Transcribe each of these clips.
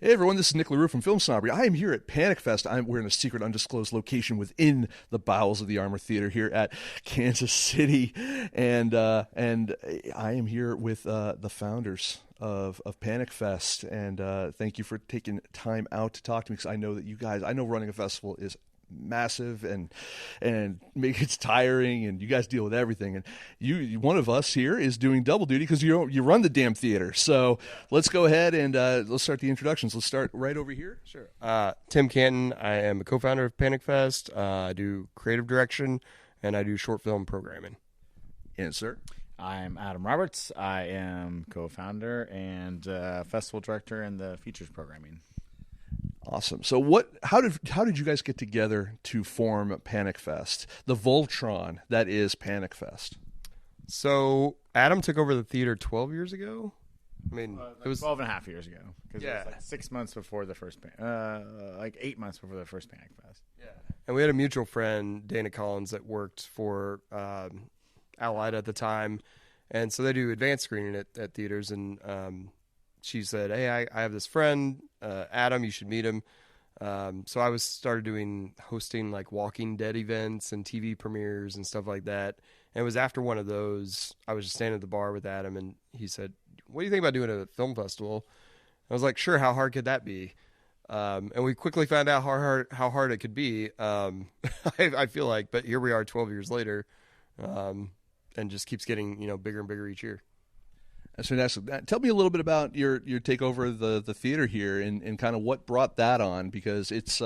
Hey everyone, this is Nic LaRue from FilmSnobbery. I am here at Panic Fest. We're in a secret, undisclosed location within the bowels of the Armour Theater here at Kansas City, and I am here with the founders of Panic Fest. And thank you for taking time out to talk to me, because I know that you guys, I know running a festival is massive and it's tiring, and you guys deal with everything, and you one of us here is doing double duty because you run the damn theater. So let's go ahead and let's start the introductions. Let's start right over here. Sure. Tim Canton. I am a co-founder of Panic Fest. I do creative direction and I do short film programming. And sir, I'm Adam Roberts. I am co-founder and festival director in the features programming. Awesome. So how did you guys get together to form Panic Fest, the Voltron that is Panic Fest? So Adam took over the theater 12 years ago. I mean, It was 12 and a half years ago. Because Yeah. it was like 6 months before the first, like 8 months before the first Panic Fest. Yeah. And we had a mutual friend, Dana Collins, that worked for Allied at the time. And so they do advanced screening at theaters. And she said, hey, I have this friend, Adam, you should meet him. So I started hosting like Walking Dead events and TV premieres and stuff like that. And it was after one of those, I was just standing at the bar with Adam, and he said, what do you think about doing a film festival? I was like, sure, how hard could that be? And we quickly found out how hard it could be. I feel like, but here we are 12 years later, and just keeps getting, bigger and bigger each year. That's fantastic. Tell me a little bit about your takeover of the theater here and kind of what brought that on, because it's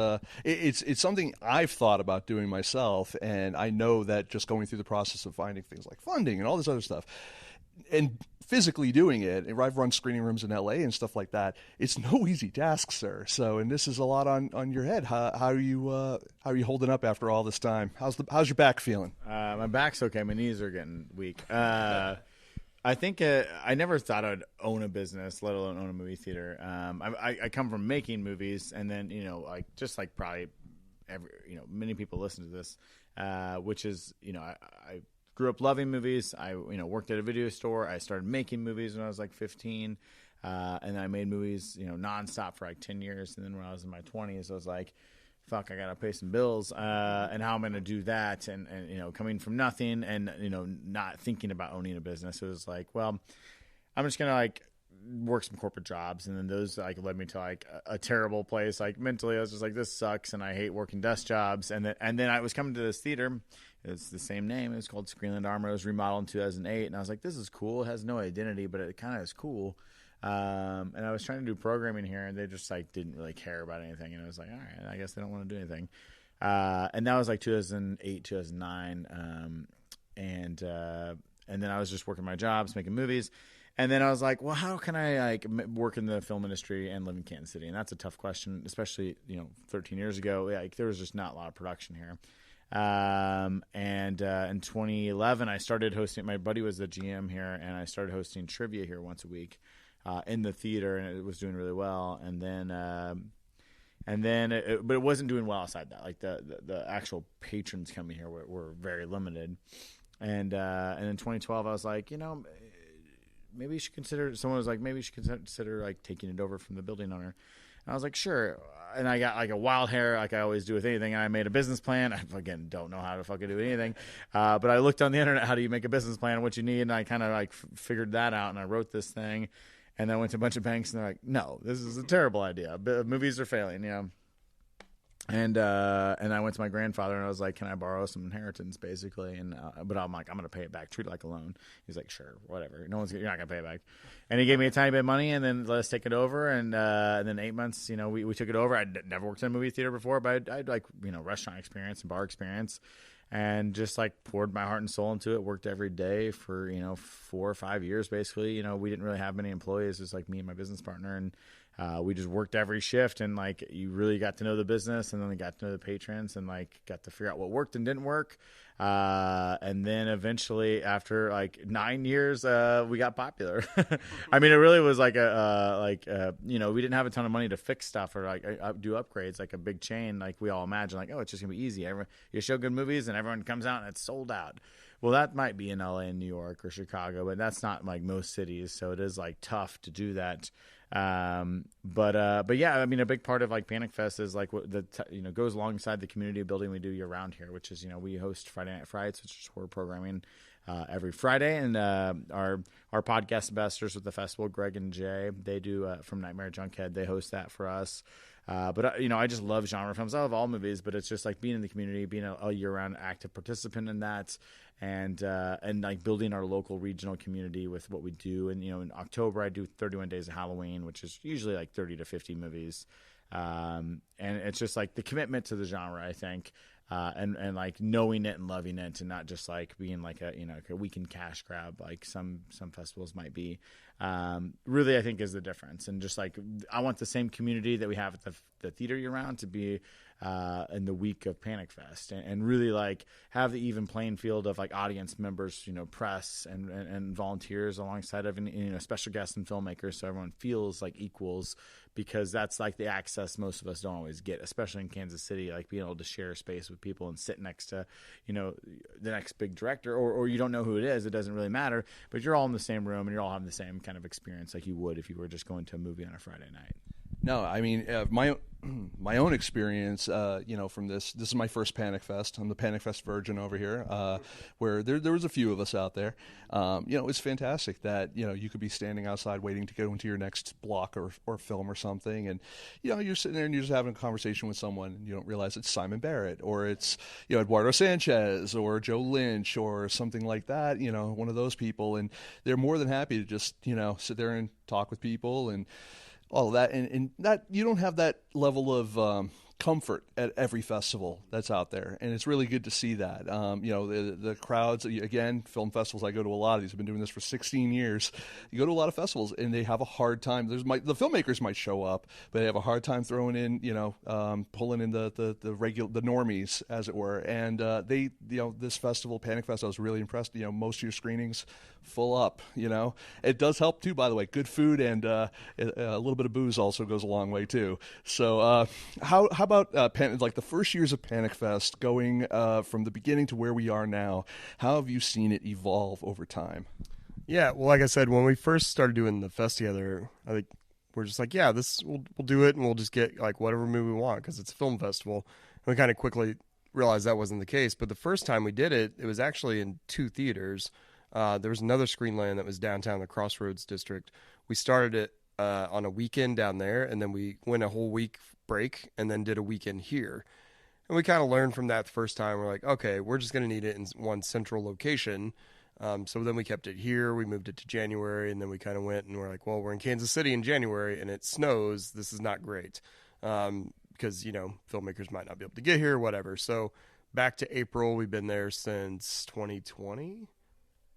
something I've thought about doing myself, and I know that just going through the process of finding things like funding and all this other stuff and physically doing it, and I've run screening rooms in LA and stuff like that, it's no easy task, sir. So, and this is a lot on your head. How are you holding up after all this time? How's your back feeling? My back's okay. My knees are getting weak. I think I never thought I'd own a business, let alone own a movie theater. I come from making movies, and then probably many people listen to this, which is I grew up loving movies. I worked at a video store. I started making movies when I was like 15, and I made movies nonstop for like 10 years. And then when I was in my 20s, I was like, fuck, I gotta pay some bills, and how I'm gonna do that, and coming from nothing, and not thinking about owning a business, it was like, well, I'm just gonna work some corporate jobs, and then those led me to a terrible place. Mentally, I was just like, this sucks, and I hate working desk jobs, and then I was coming to this theater. It's the same name. It was called Screenland Armour. It was remodeled in 2008, and I was like, this is cool. It has no identity, but it kind of is cool. And I was trying to do programming here, and they just didn't really care about anything. And I was like, all right, I guess they don't want to do anything. And that was 2008, 2009. And then I was just working my jobs, making movies. And then I was like, well, how can I work in the film industry and live in Kansas City? And that's a tough question, especially 13 years ago. There was just not a lot of production here. And in 2011, I started hosting. My buddy was the GM here, and I started hosting trivia here once a week. In the theater, and it was doing really well. But it wasn't doing well outside that. The actual patrons coming here were very limited. And in 2012, I was like, maybe you should consider. Someone was like, maybe you should consider taking it over from the building owner. And I was like, sure. And I got a wild hair, like I always do with anything. And I made a business plan. I again don't know how to fucking do anything, but I looked on the internet, how do you make a business plan, what you need, and I kind of figured that out. And I wrote this thing. And then I went to a bunch of banks, and they're like, no, this is a terrible idea. Movies are failing, And I went to my grandfather, and I was like, can I borrow some inheritance, basically? And but I'm like, I'm going to pay it back, treat it like a loan. He's like, sure, whatever. You're not going to pay it back. And he gave me a tiny bit of money, and then let us take it over. And then 8 months, we took it over. I'd never worked in a movie theater before, but I'd restaurant experience and bar experience. And just poured my heart and soul into it. Worked every day for 4 or 5 years basically. We didn't really have many employees. It was me and my business partner, and we just worked every shift. And you really got to know the business, and then got to know the patrons, and got to figure out what worked and didn't work. And then eventually, after 9 years, we got popular. I mean, it really was we didn't have a ton of money to fix stuff or do upgrades like a big chain. We all imagine, oh, it's just gonna be easy. You show good movies and everyone comes out and it's sold out. well, that might be in LA and New York or Chicago, but that's not like most cities. So it is like tough to do that. But yeah, I mean, a big part of like Panic Fest is like what goes alongside the community building we do year round here, which is, we host Friday Night Frights, which is horror programming, every Friday. And, our podcast ambassadors with the festival, Greg and Jay, they do, from Nightmare Junkhead, they host that for us. But I just love genre films. I love all movies, but it's just like being in the community, being a year-round active participant in that, and like building our local regional community with what we do. And in October I do 31 Days of Halloween, which is usually like 30 to 50 movies, and it's just like the commitment to the genre, I think. And like knowing it and loving it, and not just like being like a weekend cash grab like some festivals might be. Really, I think is the difference. And just like I want the same community that we have at the theater year round to be in the week of Panic Fest, and really like have the even playing field of like audience members, press and volunteers alongside of special guests and filmmakers, so everyone feels like equals, because that's like the access most of us don't always get, especially in Kansas City, like being able to share space with people and sit next to the next big director, or you don't know who it is, it doesn't really matter, but you're all in the same room and you're all having the same kind of experience like you would if you were just going to a movie on a Friday night. No, I mean, my own experience, from this is my first Panic Fest. I'm the Panic Fest virgin over here, where there was a few of us out there. It's fantastic that, you could be standing outside waiting to go into your next block or film or something. And, you're sitting there and you're just having a conversation with someone, and you don't realize it's Simon Barrett, or it's, Eduardo Sanchez or Joe Lynch or something like that, one of those people. And they're more than happy to just, sit there and talk with people and all of that, and that you don't have that level of comfort at every festival that's out there, and it's really good to see that. The crowds, again, film festivals, I go to a lot of these. I've been doing this for 16 years. You go to a lot of festivals, and they have a hard time. The filmmakers might show up, but they have a hard time throwing in, pulling in the normies, as it were. And this festival, Panic Fest, I was really impressed. Most of your screenings full up. It does help too, by the way. Good food and a little bit of booze also goes a long way too. So how about like the first years of Panic Fest, going from the beginning to where we are now? How have you seen it evolve over time? Yeah, well, like I said, when we first started doing the fest together, I think we're just like, yeah, we'll do it, and we'll just get like whatever movie we want because it's a film festival. And we kind of quickly realized that wasn't the case. But the first time we did it, it was actually in 2 theaters. There was another Screenland that was downtown, the Crossroads District. We started it on a weekend down there, and then we went a whole week break and then did a weekend here. And we kind of learned from that the first time. We're like, okay, we're just going to need it in one central location. So then we kept it here. We moved it to January, and then we kind of went and we're like, well, we're in Kansas City in January and it snows. This is not great because, filmmakers might not be able to get here or whatever. So back to April, we've been there since 2020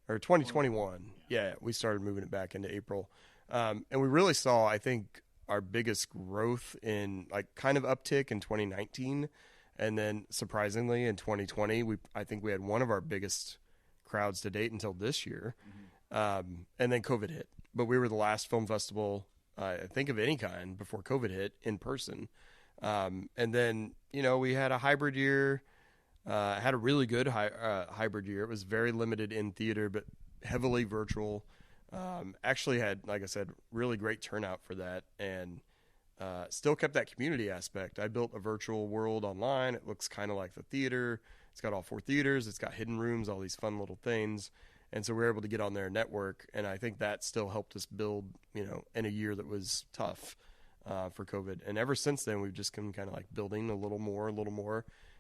or 2021. Yeah, we started moving it back into April. And we really saw, I think, our biggest growth in like kind of uptick in 2019. And then surprisingly in 2020, I think we had one of our biggest crowds to date until this year. Mm-hmm. And then COVID hit, but we were the last film festival, I think of any kind before COVID hit in person. And then, we had a hybrid year, had a really good hybrid year. It was very limited in theater, but heavily virtual. Actually had, like I said, really great turnout for that, and still kept that community aspect. I built a virtual world online. It looks kind of like the theater. It's got all 4 theaters. It's got hidden rooms, all these fun little things. And so we were able to get on their network, and I think that still helped us build, in a year that was tough for COVID. And ever since then, we've just been kind of like building a little more,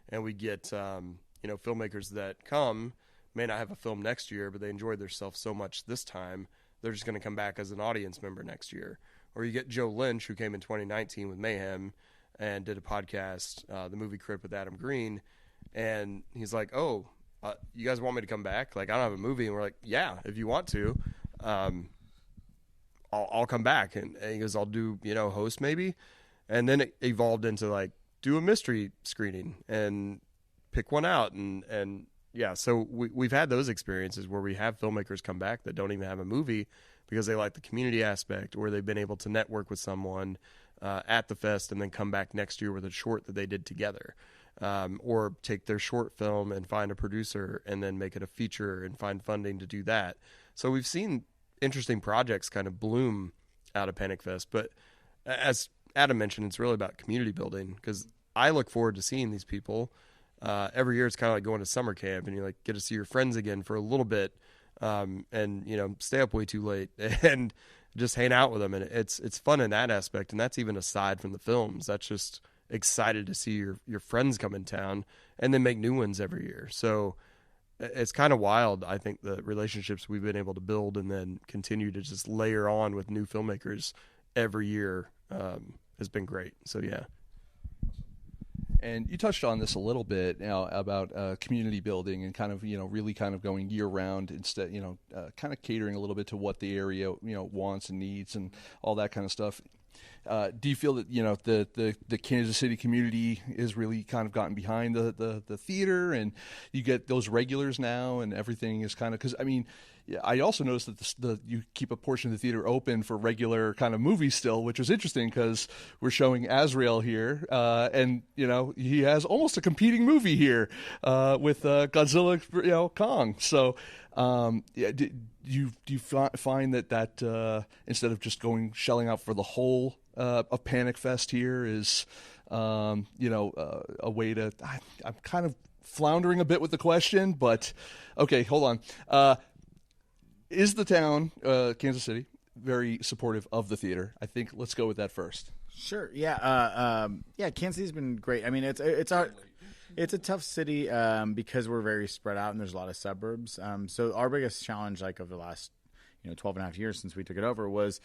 and we get, filmmakers that come, may not have a film next year, but they enjoyed themselves so much this time, they're just going to come back as an audience member next year. Or you get Joe Lynch, who came in 2019 with Mayhem and did a podcast, The Movie Crib with Adam Green. And he's like, oh, you guys want me to come back? Like, I don't have a movie. And we're like, yeah, if you want to, I'll come back. And he goes, I'll do, host maybe. And then it evolved into like, do a mystery screening and pick one out. And yeah, so we've had those experiences where we have filmmakers come back that don't even have a movie because they like the community aspect, or they've been able to network with someone at the fest and then come back next year with a short that they did together. or take their short film and find a producer and then make it a feature and find funding to do that. So we've seen interesting projects kind of bloom out of Panic Fest. But as Adam mentioned, it's really about community building, because I look forward to seeing these people. Every year it's kind of like going to summer camp, and you like get to see your friends again for a little bit, and stay up way too late and just hang out with them. And it's fun in that aspect. And that's even aside from the films. That's just excited to see your friends come in town and then make new ones every year. So it's kind of wild. I think the relationships we've been able to build and then continue to just layer on with new filmmakers every year has been great. So yeah. And you touched on this a little bit about community building and kind of, really kind of going year round instead, kind of catering a little bit to what the area, wants and needs and all that kind of stuff. Do you feel that, the Kansas City community is really kind of gotten behind the theater, and you get those regulars now and everything is kind of, because I also noticed that you keep a portion of the theater open for regular kind of movies still, which was interesting because we're showing Azrael here, and he has almost a competing movie here with Godzilla, Kong. So, do you find that instead of just shelling out for the whole of Panic Fest here is a way to? I'm kind of floundering a bit with the question, but okay, hold on. Is the town, Kansas City, very supportive of the theater? I think let's go with that first. Sure. Yeah. Kansas City's been great. It's a tough city because we're very spread out and there's a lot of suburbs. So our biggest challenge, like over the last 12 and a half years since we took it over, was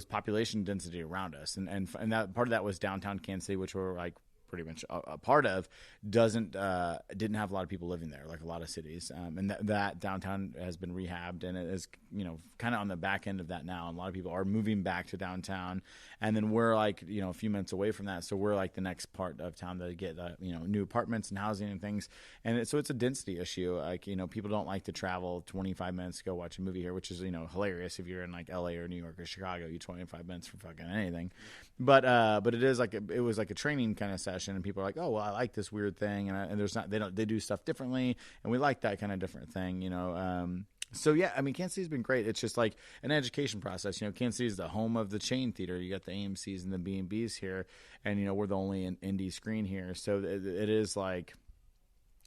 population density around us, and that part of that was downtown Kansas City, which we're like pretty much a part of, didn't have a lot of people living there like a lot of cities, and that downtown has been rehabbed, and it is kind of on the back end of that now, and a lot of people are moving back to downtown, and then we're like a few minutes away from that, so we're like the next part of town to get new apartments and housing and things, and so it's a density issue. Like people don't like to travel 25 minutes to go watch a movie here, which is hilarious if you're in like LA or New York or Chicago. You 25 minutes for fucking anything, but it is like it was like a training kind of session, and people are like, oh well, I like this weird thing, and there's not they do stuff differently, and we like that kind of different thing, So yeah, Kansas City's been great. It's just like an education process. Kansas City is the home of the chain theater. You got the AMC's and the B&B's here, and we're the only indie screen here. So it is like.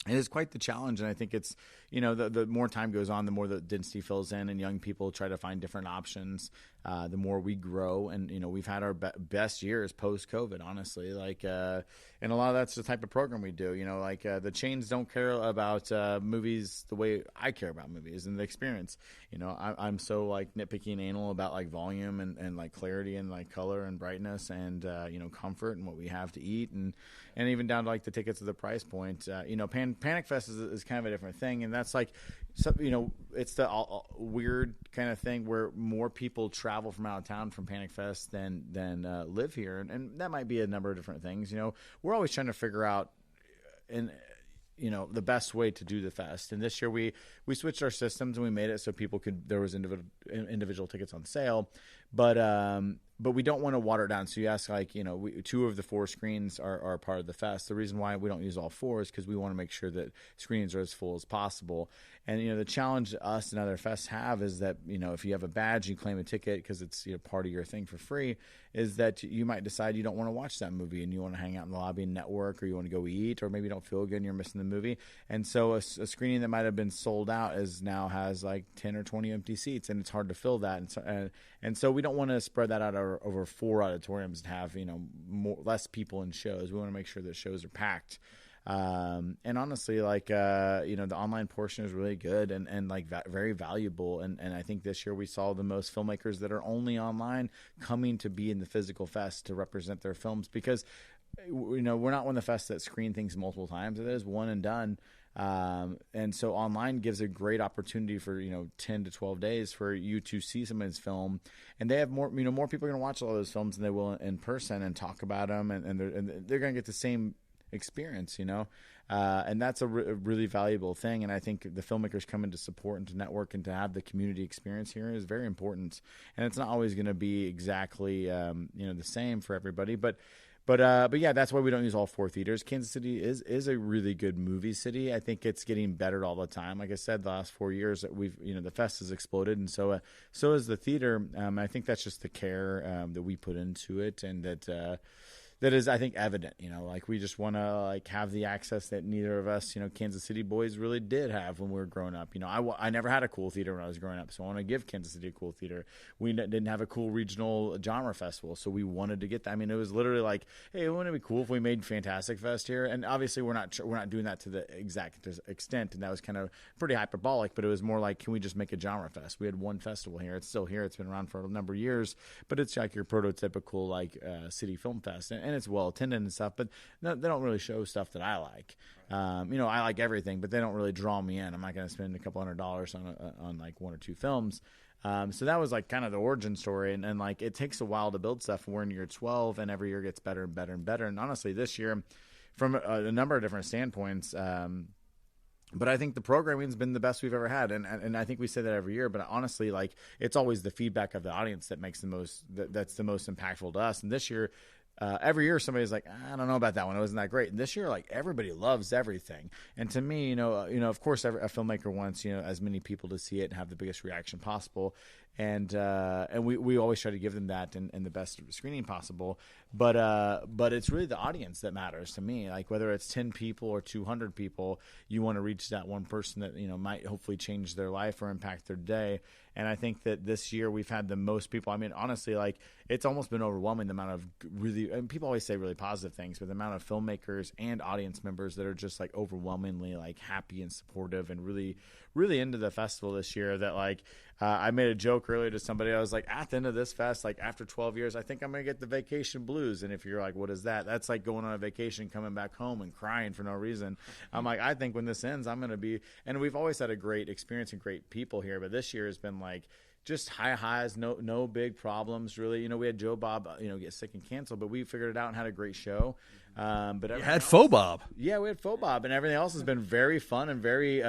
It is quite the challenge, and I think it's, the more time goes on, the more the density fills in, and young people try to find different options. The more we grow, and we've had our best years post-COVID, honestly. Like, and a lot of that's the type of program we do. The chains don't care about movies the way I care about movies and the experience. I'm so like nitpicky and anal about like volume and like clarity and like color and brightness and comfort and what we have to eat and even down to like the tickets of the price point. Panic Fest is kind of a different thing, and that's like, it's the weird kind of thing where more people travel from out of town from Panic Fest than live here, and that might be a number of different things. We're always trying to figure out the best way to do the fest. And this year we switched our systems and we made it so there was individual tickets on sale, but we don't want to water it down. So you ask, like, 2 of the 4 screens are part of the fest. The reason why we don't use all 4 is because we want to make sure that screens are as full as possible. And, the challenge us and other fests have is that, if you have a badge, you claim a ticket because it's part of your thing for free, is that you might decide you don't want to watch that movie and you want to hang out in the lobby and network, or you want to go eat, or maybe you don't feel good and you're missing the movie. And so a screening that might have been sold out now has like 10 or 20 empty seats, and it's hard to fill that. And so we don't want to spread that out over 4 auditoriums and have, less people in shows. We want to make sure that shows are packed. And honestly, like, the online portion is really good and like very valuable. And I think this year we saw the most filmmakers that are only online coming to be in the physical fest to represent their films, because, we're not one of the fests that screen things multiple times. It is one and done. And so online gives a great opportunity for 10 to 12 days for you to see somebody's film, and they have more people are going to watch all those films than they will in person and talk about them, and they're going to get the same experience, and that's a really valuable thing. And I think the filmmakers coming to support and to network and to have the community experience here is very important. And it's not always going to be exactly the same for everybody, but But yeah, that's why we don't use all 4 theaters. Kansas City is a really good movie city. I think it's getting better all the time. Like I said, the last 4 years that the fest has exploded, and so is the theater. I think that's just the care that we put into it, and that is, I think, evident. Like we just want to have the access that neither of us, Kansas City boys really did have when we were growing up. I never had a cool theater when I was growing up, so I want to give Kansas City a cool theater. We didn't have a cool regional genre festival, so we wanted to get that. I mean, it was literally like, hey, wouldn't it be cool if we made Fantastic Fest here? And obviously, we're not doing that to the exact extent, and that was kind of pretty hyperbolic. But it was more like, can we just make a genre fest? We had one festival here; it's still here. It's been around for a number of years, but it's like your prototypical city film fest, and it's well attended and stuff, but no, they don't really show stuff that I like. I like everything, but they don't really draw me in. I'm not going to spend a couple $100 on like 1 or 2 films. So that was like kind of the origin story, and like it takes a while to build stuff. We're in year 12, and every year gets better and better and better. And honestly, this year, from a number of different standpoints, but I think the programming's been the best we've ever had, and I think we say that every year. But honestly, like it's always the feedback of the audience that makes that's the most impactful to us. And this year. Every year somebody's like, I don't know about that one. It wasn't that great. And this year, like everybody loves everything. And to me, of course, a filmmaker wants, as many people to see it and have the biggest reaction possible. And we always try to give them that in the best screening possible. But it's really the audience that matters to me. Like whether it's 10 people or 200 people, you want to reach that one person that, might hopefully change their life or impact their day. And I think that this year we've had the most people. I mean, honestly, like it's almost been overwhelming the amount of and people always say really positive things, but the amount of filmmakers and audience members that are just like overwhelmingly like happy and supportive and really, really into the festival this year that like, I made a joke earlier to somebody. I was like, at the end of this fest, like after 12 years, I think I'm going to get the vacation blues. And if you're like, what is that? That's like going on a vacation, coming back home and crying for no reason. I'm like, I think when this ends, I'm going to be, and we've always had a great experience and great people here, but this year has been like, just high highs, no big problems really. We had Joe Bob, get sick and cancel, but we figured it out and had a great show. But you had Faux Bob. Yeah, we had Faux Bob, and everything else has been very fun and very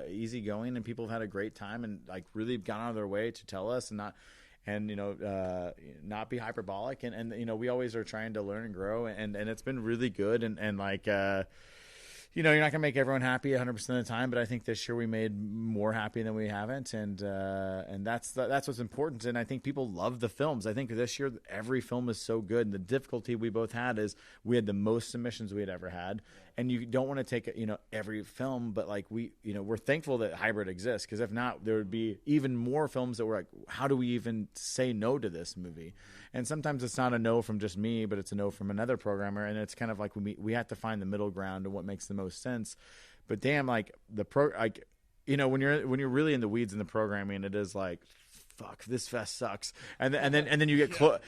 easygoing, and people have had a great time and like really gone out of their way to tell us and not be hyperbolic, and we always are trying to learn and grow, and it's been really good, and like. You're not going to make everyone happy 100% of the time, but I think this year we made more happy than we haven't, and that's what's important. And I think people love the films. I think this year every film is so good, and the difficulty we both had is we had the most submissions we had ever had, and you don't want to take every film, but like we're thankful that hybrid exists, because if not, there would be even more films that were like, how do we even say no to this movie? And sometimes it's not a no from just me, but it's a no from another programmer, and it's kind of like we have to find the middle ground and what makes the most sense. But damn, like when you're really in the weeds in the programming, it is like, fuck, this fest sucks, and then you get close.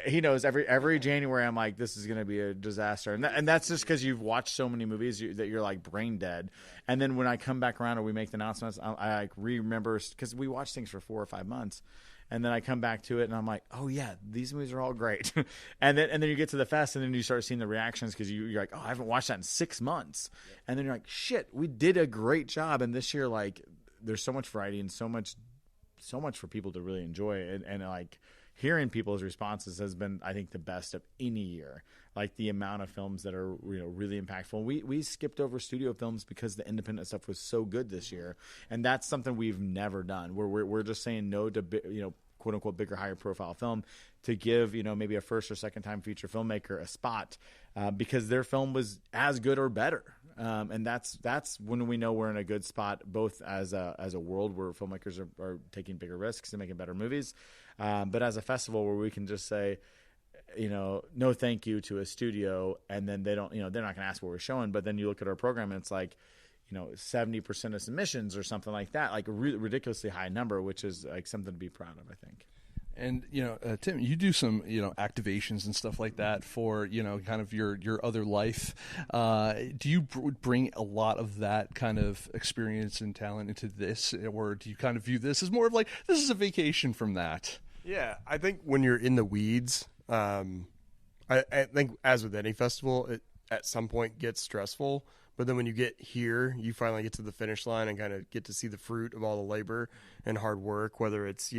He knows every January I'm like, this is going to be a disaster, and that's just because you've watched so many movies that you're like brain dead. And then when I come back around or we make the announcements, I like remember, because we watch things for 4 or 5 months. And then I come back to it, and I'm like, oh, yeah, these movies are all great. and then you get to the fest, and then you start seeing the reactions, because you're like, oh, I haven't watched that in 6 months. Yeah. And then you're like, shit, we did a great job. And this year, like, there's so much variety and so much for people to really enjoy. And like, hearing people's responses has been, I think, the best of any year. Like the amount of films that are really impactful. We skipped over studio films because the independent stuff was so good this year, and that's something we've never done. We're just saying no to quote unquote bigger, higher profile film to give maybe a first or second time feature filmmaker a spot because their film was as good or better. And that's when we know we're in a good spot, both as a world where filmmakers are taking bigger risks and making better movies, but as a festival where we can just say, no thank you to a studio, and then they don't, they're not going to ask what we're showing. But then you look at our program and it's like, 70% of submissions or something like that, like a ridiculously high number, which is like something to be proud of, I think. And Tim, you do some activations and stuff like that for kind of your other life. Do you bring a lot of that kind of experience and talent into this, or do you kind of view this as more of like, this is a vacation from that? Yeah, I think when you're in the weeds, I think as with any festival, it at some point gets stressful. But then when you get here, you finally get to the finish line and kind of get to see the fruit of all the labor and hard work, whether it's,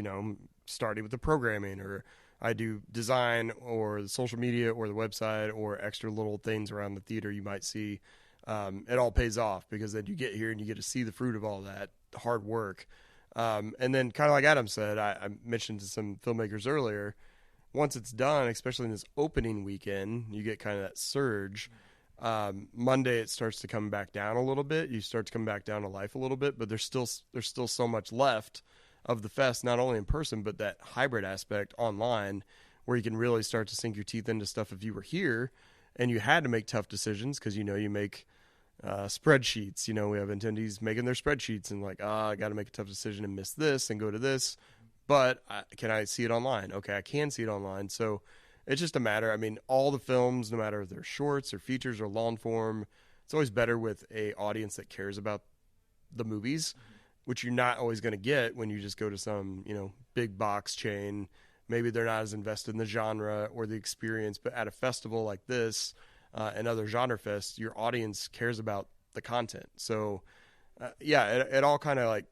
starting with the programming or I do design or the social media or the website or extra little things around the theater you might see. It all pays off because then you get here and you get to see the fruit of all that hard work. And then kind of like Adam said, I mentioned to some filmmakers earlier, once it's done, especially in this opening weekend, you get kind of that surge. Monday it starts to come back down a little bit. You start to come back down to life a little bit, but there's still so much left of the fest, not only in person, but that hybrid aspect online where you can really start to sink your teeth into stuff if you were here and you had to make tough decisions because, you make spreadsheets. We have attendees making their spreadsheets and like, I got to make a tough decision and miss this and go to this. But can I see it online? Okay, I can see it online. So it's just a matter. I mean, all the films, no matter if they're shorts or features or long form, it's always better with a audience that cares about the movies, which you're not always going to get when you just go to some, big box chain. Maybe they're not as invested in the genre or the experience. But at a festival like this and other genre fests, your audience cares about the content. So, it all kind of like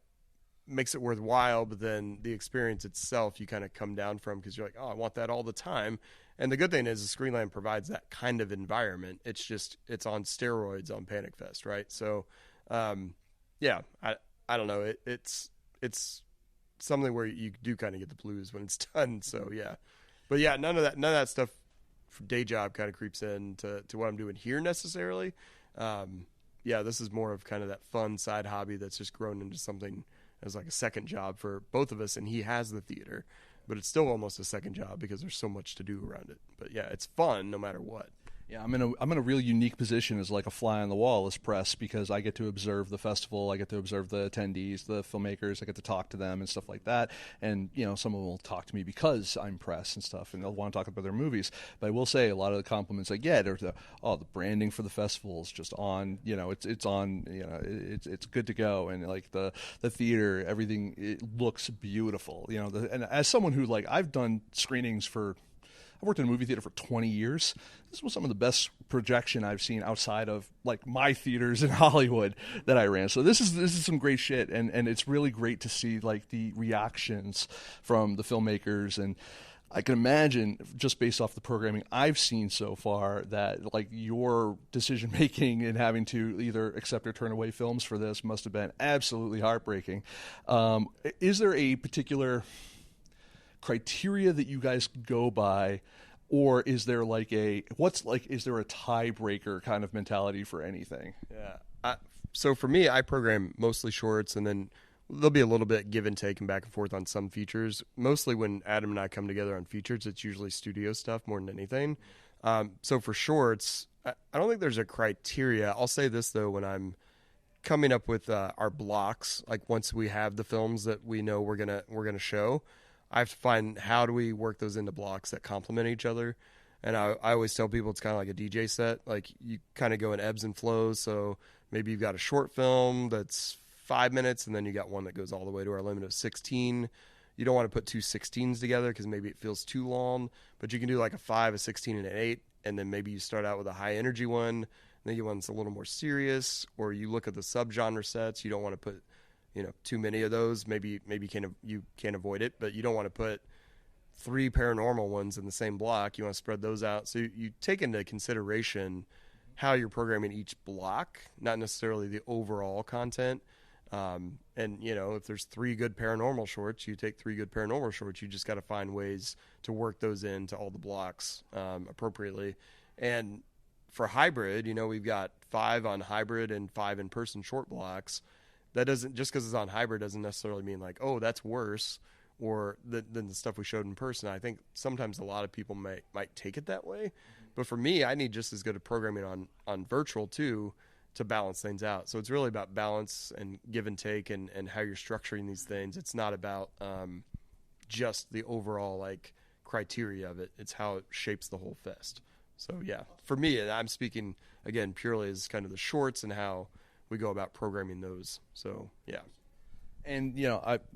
makes it worthwhile, but then the experience itself you kind of come down from because you're like, I want that all the time. And the good thing is Screenland provides that kind of environment. It's on steroids on Panic Fest, right? So I don't know, it's something where you do kind of get the blues when it's done. So but none of that stuff from day job kind of creeps in to what I'm doing here necessarily. This is more of kind of that fun side hobby that's just grown into something as like a second job for both of us, and he has the theater, but it's still almost a second job because there's so much to do around it. But it's fun no matter what. Yeah, I'm in a real unique position as like a fly on the wall as press because I get to observe the festival, I get to observe the attendees, the filmmakers, I get to talk to them and stuff like that. And some of them will talk to me because I'm press and stuff, and they'll want to talk about their movies. But I will say a lot of the compliments I get are the branding for the festival is just on. It's on. It's good to go, and like the theater, everything, it looks beautiful. And as someone who I've done screenings for. I've worked in a movie theater for 20 years. This was some of the best projection I've seen outside of my theaters in Hollywood that I ran. So this is some great shit, and it's really great to see the reactions from the filmmakers. And I can imagine just based off the programming I've seen so far that your decision making and having to either accept or turn away films for this must have been absolutely heartbreaking. Is there a particular criteria that you guys go by, or is there is there a tiebreaker kind of mentality for anything? So for me, I program mostly shorts, and then there'll be a little bit give and take and back and forth on some features. Mostly when Adam and I come together on features, it's usually studio stuff more than anything. So for shorts, I don't think there's a criteria. I'll say this though, when I'm coming up with our blocks, once we have the films that we know we're gonna show, I have to find how do we work those into blocks that complement each other. And I always tell people it's kind of like a DJ set. You kind of go in ebbs and flows. So maybe you've got a short film that's 5 minutes, and then you got one that goes all the way to our limit of 16. You don't want to put two 16s together because maybe it feels too long. But you can do a 5, a 16, and an 8. And then maybe you start out with a high energy one, and then you want a little more serious. Or you look at the subgenre sets. You don't want to put too many of those. Maybe you can't avoid it, but you don't want to put 3 paranormal ones in the same block. You want to spread those out. So you take into consideration how you're programming each block, not necessarily the overall content. And if there's 3 good paranormal shorts, you take 3 good paranormal shorts. You just got to find ways to work those into all the blocks appropriately. And for hybrid, we've got 5 on hybrid and 5 in-person short blocks. That doesn't, just because it's on hybrid doesn't necessarily mean that's worse or than the stuff we showed in person. I think sometimes a lot of people might take it that way. But for me, I need just as good a programming on virtual too to balance things out. So it's really about balance and give and take and how you're structuring these things. It's not about just the overall criteria of it. It's how it shapes the whole fest. So for me, I'm speaking again purely as kind of the shorts and how we go about programming those. So, And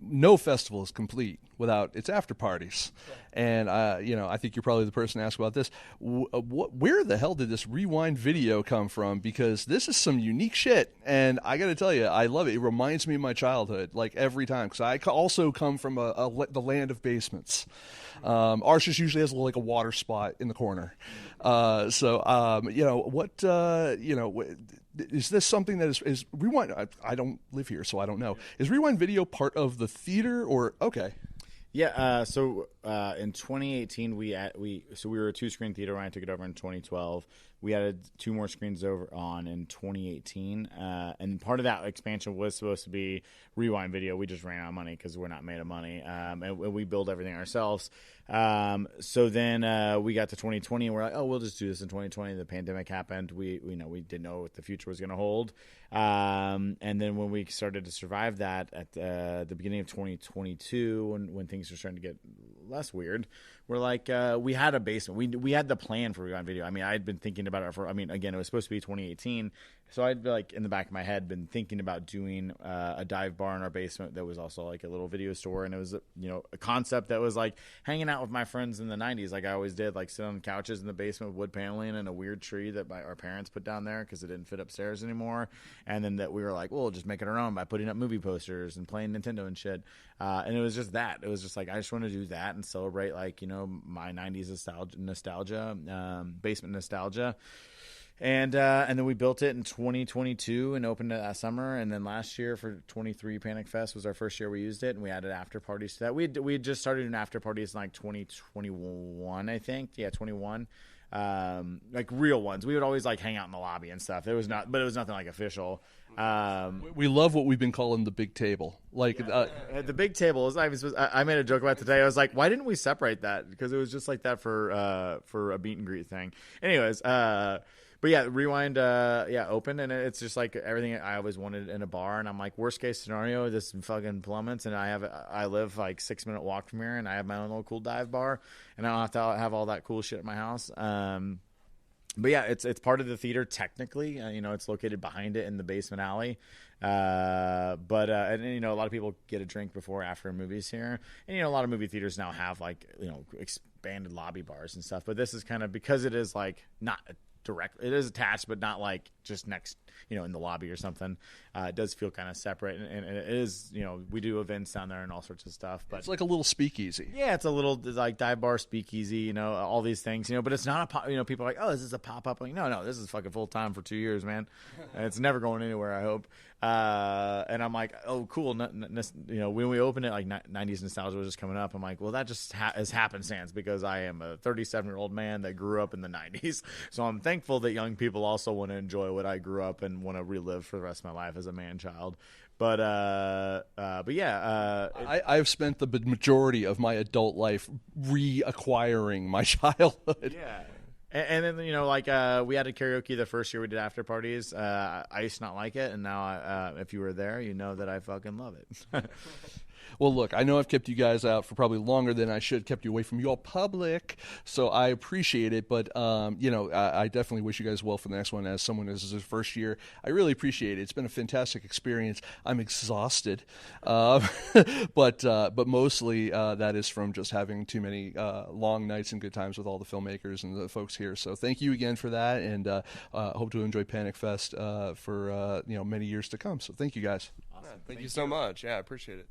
no festival is complete without its after parties. And I think you're probably the person to ask about this. Where the hell did this Rewind video come from? Because this is some unique shit, and I got to tell you, I love it. It reminds me of my childhood, like every time. Because I also come from the land of basements. Ours just usually has like a water spot in the corner. Is this something that is Rewind? I don't live here, so I don't know. Is Rewind Video part of the theater or okay? Yeah. So in 2018, we were a 2-screen theater when I took it over in 2012. We added 2 more screens over on in 2018, and part of that expansion was supposed to be Rewind Video. We just ran out of money because we're not made of money, and we build everything ourselves. So then we got to 2020, and we're like, oh, we'll just do this in 2020. The pandemic happened. We didn't know what the future was going to hold. And then when we started to survive that at the beginning of 2022, when things were starting to get less weird, we're like, we had a basement. We had the plan for Rewind Video. I mean, I had been thinking about it again, it was supposed to be 2018. So I'd be like in the back of my head been thinking about doing a dive bar in our basement that was also like a little video store, and it was a concept that was like hanging out with my friends in the 90s, like I always did, like sit on couches in the basement with wood paneling and a weird tree that our parents put down there because it didn't fit upstairs anymore, and then that we were like, well, we'll just make it our own by putting up movie posters and playing Nintendo and shit, and it was just that. It was just like I just want to do that and celebrate like my 90s nostalgia, basement nostalgia. And then we built it in 2022 and opened it that summer. And then last year for 23 Panic Fest was our first year we used it, and we added after parties to that. We had just started doing after parties in like 2021, I think. Yeah, 21. Like real ones. We would always like hang out in the lobby and stuff. But it was nothing like official. We love what we've been calling the big table. Like the big table is. I made a joke about today. I was like, why didn't we separate that? Because it was just like that for a meet and greet thing. Anyways. But yeah, Rewind, open, and it's just like everything I always wanted in a bar. And I'm like, worst case scenario, this fucking plummets, and I live like 6-minute walk from here, and I have my own little cool dive bar, and I don't have to have all that cool shit at my house. But yeah, it's part of the theater technically. It's located behind it in the basement alley. But a lot of people get a drink before or after movies here, and a lot of movie theaters now have like expanded lobby bars and stuff. But this is kind of because it is like not direct. It is attached, but not like just next, in the lobby or something. It does feel kind of separate, and it is, we do events down there and all sorts of stuff. But it's like a little speakeasy. Yeah, it's a little like dive bar, speakeasy, all these things, but it's not a people are like, oh, is this a pop up? Like, no, this is fucking full time for 2 years, man. And it's never going anywhere, I hope. And I'm like, oh, cool. When we opened it, like 90s nostalgia was just coming up. I'm like, well, that just is happenstance because I am a 37-year-old man that grew up in the 90s. So I'm thankful that young people also want to enjoy what I grew up and want to relive for the rest of my life as a man-child. But yeah, I've spent the majority of my adult life reacquiring my childhood. Yeah. And then, we added karaoke the first year we did after parties. I used to not like it, and now if you were there, you know that I fucking love it. Well, look, I know I've kept you guys out for probably longer than I should, kept you away from your public, so I appreciate it. But, I definitely wish you guys well for the next one. As someone who's his first year, I really appreciate it. It's been a fantastic experience. I'm exhausted, but mostly that is from just having too many long nights and good times with all the filmmakers and the folks here. So thank you again for that, and hope to enjoy Panic Fest for many years to come. So thank you guys. Awesome. Thank you so much. Yeah, I appreciate it.